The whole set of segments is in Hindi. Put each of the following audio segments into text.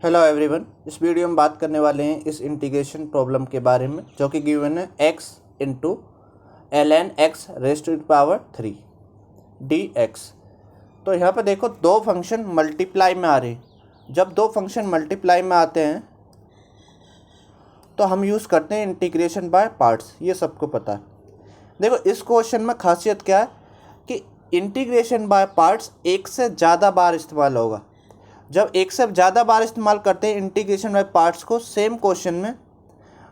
Hello everyone. इस वीडियो में बात करने वाले हैं इस इंटीग्रेशन प्रॉब्लम के बारे में जो कि गिवन है x into L N X raise to the power 3 D X. तो यहाँ पे देखो दो फंक्शन मल्टीप्लाई में आ रहे हैं। जब दो फंक्शन मल्टीप्लाई में आते हैं तो हम यूज़ करते हैं इंटीग्रेशन बाय पार्ट्स, ये सबको पता है। देखो इस क्वेश्चन में खासियत क्या है कि इंटीग्रेशन बाय पार्ट्स एक से ज़्यादा बार इस्तेमाल होगा। जब एक से ज़्यादा बार इस्तेमाल करते हैं इंटीग्रेशन बाय पार्ट्स को सेम क्वेश्चन में,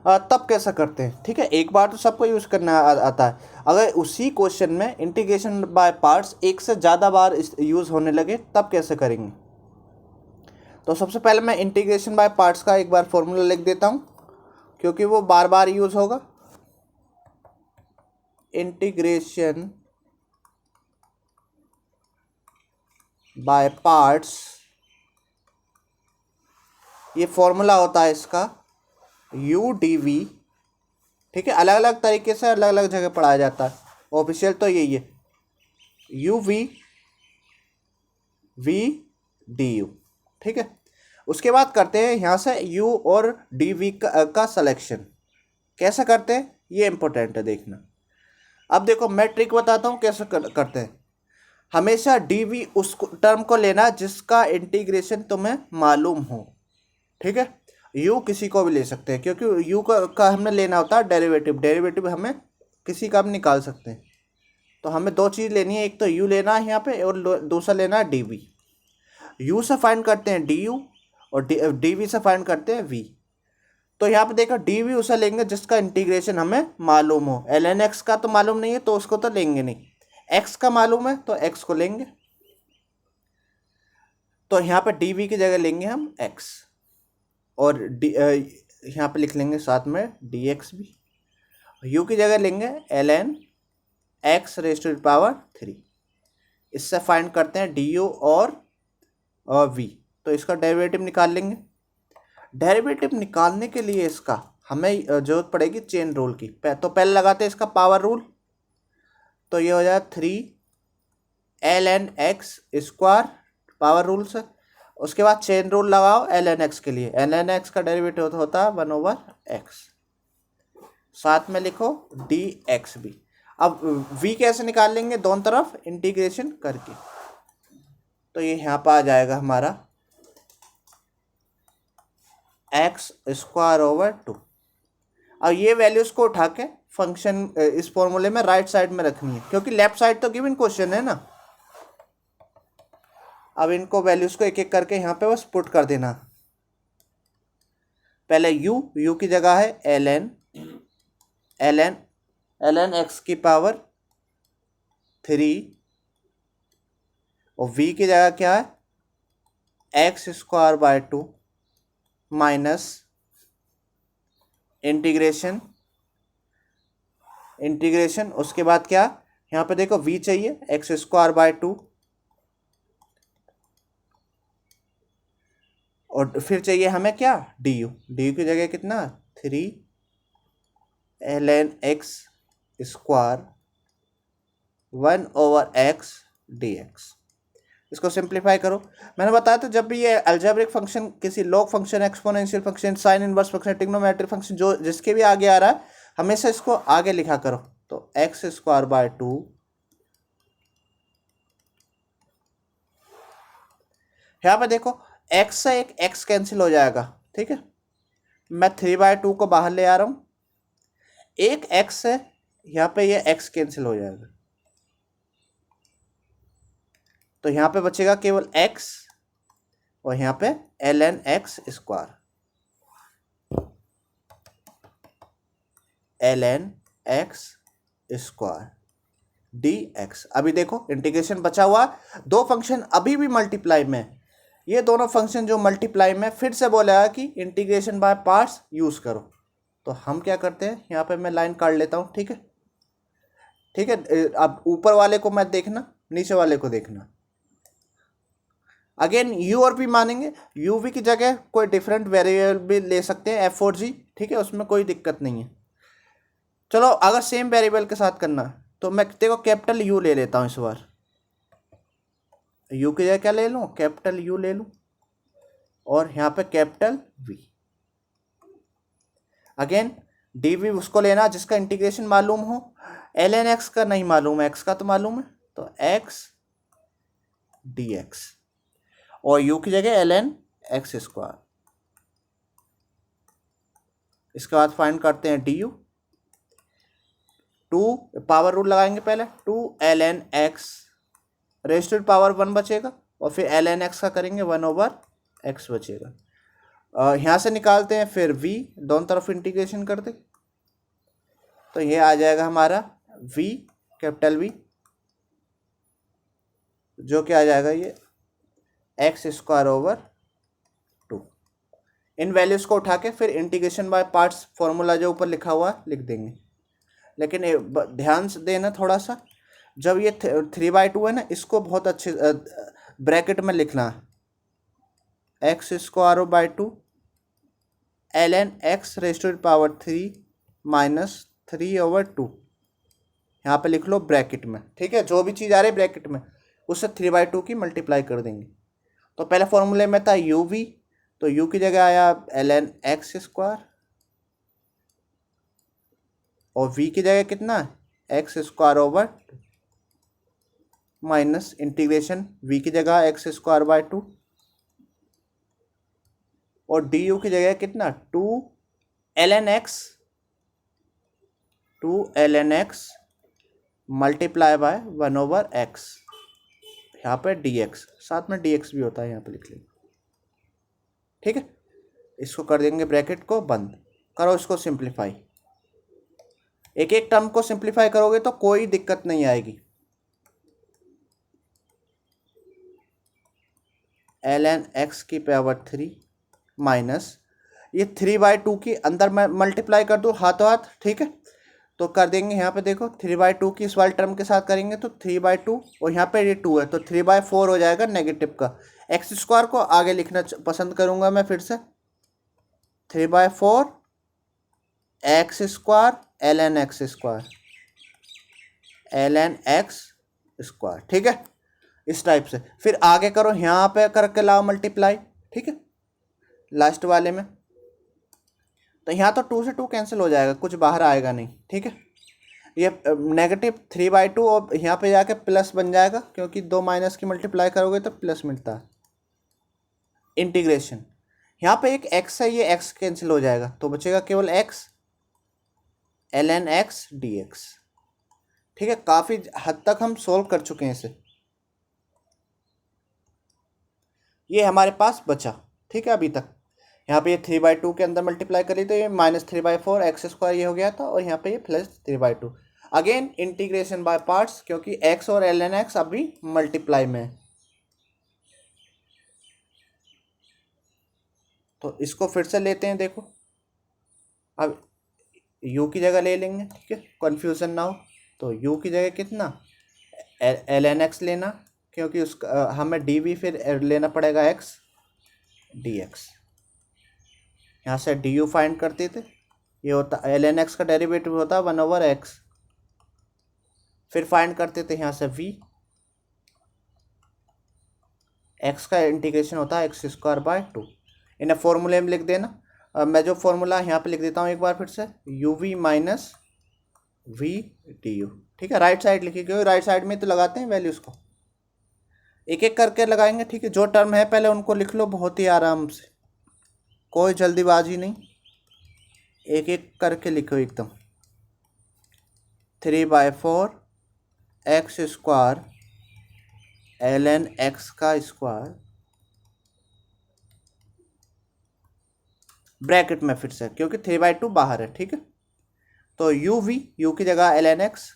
तब कैसा करते हैं? ठीक है, एक बार तो सबको यूज़ करना आता है। अगर उसी क्वेश्चन में इंटीग्रेशन बाय पार्ट्स एक से ज़्यादा बार यूज़ होने लगे तब कैसे करेंगे? तो सबसे पहले मैं इंटीग्रेशन बाय पार्ट्स का एक बार फॉर्मूला लिख देता हूँ क्योंकि वो बार बार यूज़ होगा। इंटीग्रेशन बाय पार्ट्स, ये फॉर्मूला होता है इसका यू डी वी। ठीक है, अलग अलग तरीके से अलग अलग जगह पढ़ाया जाता है, ऑफिशियल तो यही है U V V D U. ठीक है, उसके बाद करते हैं यहाँ से यू और डी वी का सिलेक्शन। कैसे करते हैं ये इंपॉर्टेंट है देखना। अब देखो मैं ट्रिक बताता हूँ कैसे करते हैं। हमेशा डी वी उस टर्म को लेना जिसका इंटीग्रेशन तुम्हें मालूम हो। ठीक है, u किसी को भी ले सकते हैं क्योंकि u का हमने लेना होता है डेरिवेटिव हमें किसी का भी निकाल सकते हैं। तो हमें दो चीज़ लेनी है, एक तो u लेना है यहाँ पे और दूसरा लेना है dv। u से फाइंड करते हैं du और dv से फाइंड करते हैं v। तो यहाँ पे देखो dv उसे लेंगे जिसका इंटीग्रेशन हमें मालूम हो। ln x का तो मालूम नहीं है तो उसको तो लेंगे नहीं, x का मालूम है तो x को लेंगे। तो यहाँ पे dv की जगह लेंगे हम x और यहाँ पे लिख लेंगे साथ में dx भी। u की जगह लेंगे ln x raise to the power 3। इससे फाइंड करते हैं du और v। तो इसका डेरिवेटिव निकाल लेंगे। डेरिवेटिव निकालने के लिए इसका हमें जरूरत पड़ेगी चेन रूल की। तो पहले लगाते हैं इसका पावर रूल, तो ये हो जाए 3 ln x square power rule से। उसके बाद चेन रूल लगाओ ln x के लिए। ln x का डेरिवेटिव होता है 1/x, साथ में लिखो dx भी। अब v कैसे निकाल लेंगे? दोनों तरफ इंटीग्रेशन करके। तो ये यहाँ पर आ जाएगा हमारा x स्क्वायर ओवर 2। अब ये वैल्यूज को उठा के फंक्शन इस फॉर्मूले में राइट साइड में रखनी है क्योंकि लेफ्ट साइड तो गिवन क्वेश्चन है ना। अब इनको वैल्यूज को एक एक करके यहाँ पे बस पुट कर देना। पहले u की जगह है ln x की पावर 3 और v की जगह क्या है x square by 2 minus integration. उसके बाद क्या यहाँ पे देखो v चाहिए x स्क्वायर बाय 2 और फिर चाहिए हमें क्या du की जगह कितना 3 ln x square 1/x dx। इसको सिंप्लीफाई करो। मैंने बताया था जब भी ये अलजेब्रिक फंक्शन, किसी log function, exponential function, sine inverse function, trigonometric function जो जिसके भी आगे आ रहा है हमेशा इसको आगे लिखा करो। तो x स्क्वायर बाय 2 यहाँ पे देखो x से एक x कैंसिल हो जाएगा। ठीक है, मैं 3/2 को बाहर ले आ रहा हूँ, एक x से यहाँ पे ये x कैंसिल हो जाएगा। तो यहाँ पे बचेगा केवल x और यहाँ पे ln x square ln x square dx। अभी देखो इंटीग्रेशन बचा हुआ, दो फंक्शन अभी भी मल्टीप्लाई में। ये दोनों फंक्शन जो मल्टीप्लाई में, फिर से बोला कि इंटीग्रेशन बाय पार्ट्स यूज़ करो। तो हम क्या करते हैं, यहाँ पे मैं लाइन काट लेता हूँ। ठीक है, ठीक है। अब ऊपर वाले को मत देखना, नीचे वाले को देखना। अगेन u और v मानेंगे, u v की जगह कोई डिफरेंट वेरिएबल भी ले सकते हैं f4g। ठीक है, उसमें कोई दिक्कत नहीं है। चलो अगर सेम वेरिएबल के साथ करना तो मैं देखो कैपिटल U ले लेता हूँ इस बार। u की जगह क्या ले लूँ? कैपिटल U ले लूँ। और यहाँ पे capital V। Again D V उसको लेना जिसका इंटीग्रेशन मालूम हो, ln x का नहीं मालूम है, x का तो मालूम है, तो x dx और u की जगह ln x स्क्वायर। इसके बाद फाइंड करते हैं du, 2 पावर रूल लगाएंगे पहले, 2 ln x raise to power 1 बचेगा और फिर ln x का करेंगे 1/x बचेगा। यहाँ से निकालते हैं, फिर v दोनों तरफ इंटीग्रेशन कर दे तो ये आ जाएगा हमारा v कैपिटल V, जो कि आ जाएगा ये x स्क्वायर ओवर 2। इन वैल्यूज़ को उठा के फिर इंटीग्रेशन बाय पार्ट्स फॉर्मूला जो ऊपर लिखा हुआ लिख देंगे। लेकिन ध्यान से देना थोड़ा सा, जब ये 3/2 है ना, इसको बहुत अच्छे ब्रैकेट में लिखना है, x square by 2 ln x raise to power 3 माइनस 3/2, यहाँ पे लिख लो ब्रैकेट में, ठीक है। जो भी चीज़ आ रही है ब्रैकेट में उससे 3/2 की मल्टीप्लाई कर देंगे। तो पहले फॉर्मूले में था uv, तो u की जगह आया ln x स्क्वायर और v की जगह कितना है x square over minus integration v की जगह x स्क्वायर बाय 2 और du की जगह कितना 2 ln x multiply by 1/x, यहाँ पे dx, साथ में dx भी होता है, यहाँ पे लिख लेंगे, ठीक है। इसको कर देंगे ब्रैकेट को बंद, करो इसको सिंप्लीफाई। एक एक टर्म को सिंप्लीफाई करोगे तो कोई दिक्कत नहीं आएगी। ln x की पावर 3 माइनस ये 3/2 की अंदर मैं मल्टीप्लाई कर दूँ हाथों हाथ, ठीक है। तो कर देंगे, यहाँ पे देखो 3/2 की इस वाले टर्म के साथ करेंगे तो 3/2 और यहाँ पे ये 2 है तो 3/4 हो जाएगा नेगेटिव का। x स्क्वायर को आगे लिखना पसंद करूँगा मैं, फिर से 3/4 x square ln x square ln x स्क्वायर, ठीक है। इस टाइप से फिर आगे करो, यहाँ पे करके लाओ मल्टीप्लाई, ठीक है, लास्ट वाले में। तो यहाँ तो 2 से 2 कैंसिल हो जाएगा, कुछ बाहर आएगा नहीं, ठीक है। ये नेगेटिव 3/2 और यहाँ पे जाके प्लस बन जाएगा, क्योंकि 2 माइनस की मल्टीप्लाई करोगे तो प्लस मिलता है। इंटीग्रेशन यहाँ पे एक x है, ये x कैंसिल हो जाएगा तो बचेगा केवल x ln x dx, ठीक है। काफ़ी हद तक हम सोल्व कर चुके हैं इसे, ये हमारे पास बचा, ठीक है। अभी तक यहाँ पे ये 3/2 के अंदर मल्टीप्लाई करी तो ये -3/4 x स्क्वायर ये हो गया था और यहाँ पे ये +3/2। अगेन इंटीग्रेशन बाय पार्ट्स, क्योंकि x और ln x अभी मल्टीप्लाई में है, तो इसको फिर से लेते हैं। देखो अब u की जगह ले लेंगे, ठीक है, कन्फ्यूज़न ना हो। तो u की जगह कितना ln x लेना, क्योंकि उसका हमें dv फिर लेना पड़ेगा x dx। यहाँ से du फाइंड करते थे, ये होता ln x का डेरिवेटिव होता 1/x, फिर फाइंड करते थे यहाँ से v, x का इंटीग्रेशन होता है x स्क्वायर बाय 2। इन्हें फॉर्मूले में लिख देना। मैं जो फॉर्मूला यहाँ पे लिख देता हूँ एक बार फिर से, uv माइनस v du, ठीक है। राइट साइड लिखी, क्योंकि राइट साइड में तो लगाते हैं वैल्यूज़ को, एक एक करके लगाएंगे, ठीक है। जो टर्म है पहले उनको लिख लो बहुत ही आराम से, कोई जल्दीबाजी नहीं, एक एक करके लिखो एकदम। 3/4 x स्क्वायर ln x का स्क्वायर ब्रैकेट में फिर से, क्योंकि 3/2 बाहर है, ठीक है। तो u की जगह ln x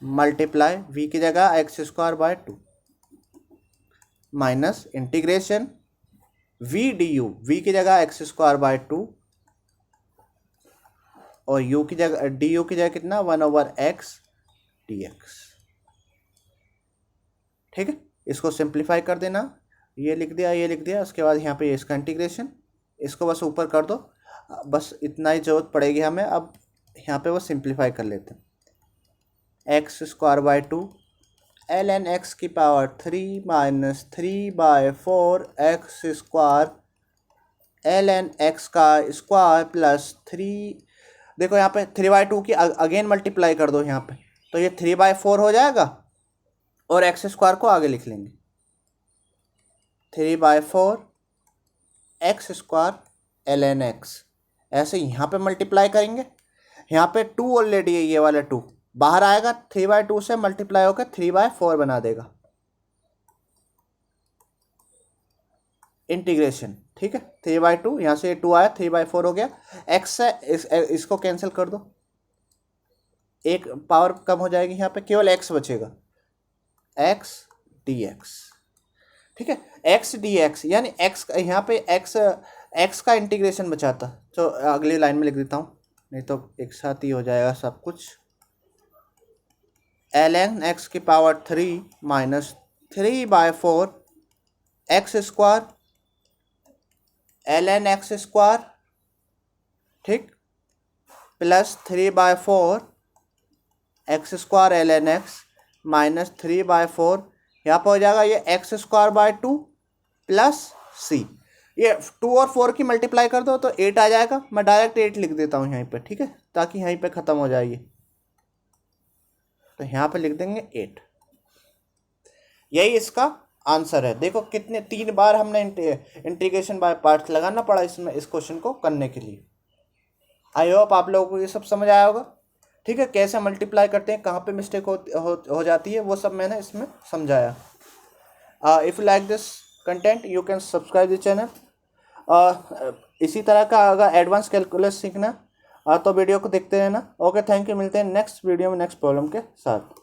मल्टीप्लाई v की जगह x square by 2 minus integration v du, v की जगह x स्क्वायर बाय 2 और u की जगह du की जगह कितना 1/x dx, ठीक है। इसको सिंप्लीफाई कर देना, ये लिख दिया, ये लिख दिया, उसके बाद यहाँ पे इसका इंटीग्रेशन, इसको बस ऊपर कर दो, बस इतना ही ज़रूरत पड़ेगी हमें। अब यहाँ पे वो सिंप्लीफाई कर लेते हैं, x square by 2 ln x की power 3 minus 3/4 x square ln x का स्क्वायर प्लस 3। देखो यहाँ पे 3/2 की अगेन मल्टीप्लाई कर दो यहाँ पे, तो ये 3/4 हो जाएगा और एक्स स्क्वायर को आगे लिख लेंगे 3/4 एक्स स्क्वायर ln x। ऐसे यहाँ पे मल्टीप्लाई करेंगे, यहाँ पे 2 ऑलरेडी है, ये वाला 2 बाहर आएगा, 3/2 से मल्टीप्लाई होकर 3/4 बना देगा इंटीग्रेशन। ठीक है, 3/2 यहाँ से 2 आया, 3/4 हो गया। एक्स से इसको कैंसिल कर दो, एक पावर कम हो जाएगी, यहाँ पे केवल एक्स बचेगा, एक्स डी एक्स। ठीक है, एक्स डी एक्स यानी एक्स, यहाँ पे एक्स का इंटीग्रेशन बचा था, तो अगली लाइन में लिख देता हूँ, नहीं तो एक साथ ही हो जाएगा सब कुछ। ln x की power 3 minus 3/4 x square ln x स्क्वायर, ठीक, plus 3/4 x square ln x minus 3/4, यहाँ पर हो जाएगा ये x square by 2 plus C. ये 2 और 4 की मल्टीप्लाई कर दो तो 8 आ जाएगा, मैं डायरेक्ट 8 लिख देता हूँ यहाँ पे, ठीक है, ताकि यहीं पे ख़त्म हो जाए ये, तो यहाँ पे लिख देंगे 8। यही इसका आंसर है। देखो कितने 3 बार हमने इंटीग्रेशन बाय पार्ट्स लगाना पड़ा इसमें, इस क्वेश्चन को करने के लिए। आई होप आप लोगों को ये सब समझ आया होगा। ठीक है, कैसे मल्टीप्लाई करते हैं, कहाँ पे मिस्टेक हो जाती है, वो सब मैंने इसमें समझाया। If you like this content you can subscribe the channel. इसी तरह का अगर एडवांस कैलकुलस सीखना तो वीडियो को देखते रहना। ओके, थैंक यू, मिलते हैं नेक्स्ट वीडियो में नेक्स्ट प्रॉब्लम के साथ।